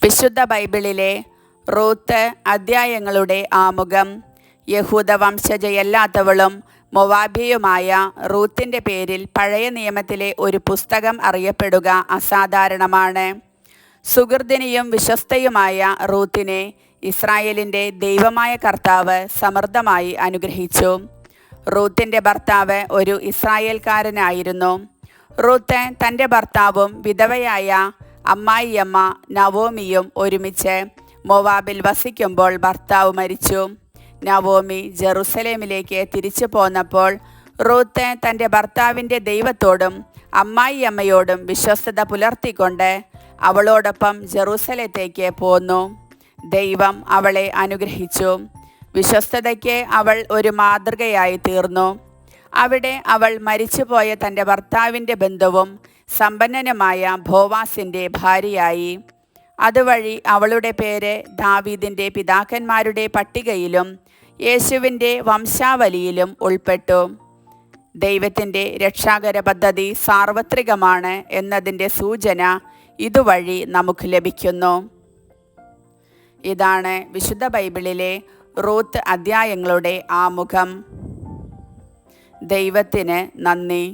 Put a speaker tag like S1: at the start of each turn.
S1: വിശുദ്ധ ബൈബിളിലെ റൂത്ത് അധ്യായങ്ങളുടെ ആമുഖം. യഹൂദ വംശജയല്ലാത്തവളും മൊവാബിയുമായ റൂത്തിൻ്റെ പേരിൽ പഴയ നിയമത്തിലെ ഒരു പുസ്തകം അറിയപ്പെടുക അസാധാരണമാണ്. സുഹൃദിനിയും വിശ്വസ്തയുമായ റൂത്തിനെ ഇസ്രായേലിൻ്റെ ദൈവമായ കർത്താവ് സമൃദ്ധമായി അനുഗ്രഹിച്ചു. റൂത്തിൻ്റെ ഭർത്താവ് ഒരു ഇസ്രായേൽക്കാരനായിരുന്നു. റൂത്ത് തൻ്റെ ഭർത്താവും വിധവയായ അമ്മായിയമ്മ നവോമിയും ഒരുമിച്ച് മൊവാബിൽ വസിക്കുമ്പോൾ ഭർത്താവ് മരിച്ചു. നവോമി ജെറുസലേമിലേക്ക് തിരിച്ചു പോന്നപ്പോൾ റൂത്ത് തൻ്റെ ഭർത്താവിൻ്റെ ദൈവത്തോടും അമ്മായിയമ്മയോടും വിശ്വസ്തത പുലർത്തിക്കൊണ്ട് അവളോടൊപ്പം ജെറുസലേത്തേക്ക് പോന്നു. ദൈവം അവളെ അനുഗ്രഹിച്ചു. വിശ്വസ്തതയ്ക്ക് അവൾ ഒരു മാതൃകയായി തീർന്നു. അവിടെ അവൾ മരിച്ചുപോയ തൻ്റെ ഭർത്താവിൻ്റെ ബന്ധുവും സമ്പന്നനുമായ ബോവാസിൻ്റെ ഭാര്യയായി. അതുവഴി അവളുടെ പേര് ദാവീദിൻ്റെ പിതാക്കന്മാരുടെ പട്ടികയിലും യേശുവിൻ്റെ വംശാവലിയിലും ഉൾപ്പെട്ടു. ദൈവത്തിൻ്റെ രക്ഷാകര പദ്ധതി സാർവത്രികമാണ് എന്നതിൻ്റെ സൂചന ഇതുവഴി നമുക്ക് ലഭിക്കുന്നു. ഇതാണ് വിശുദ്ധ ബൈബിളിലെ റൂത്ത് അധ്യായങ്ങളുടെ ആമുഖം. ദൈവത്തിന് നന്ദി.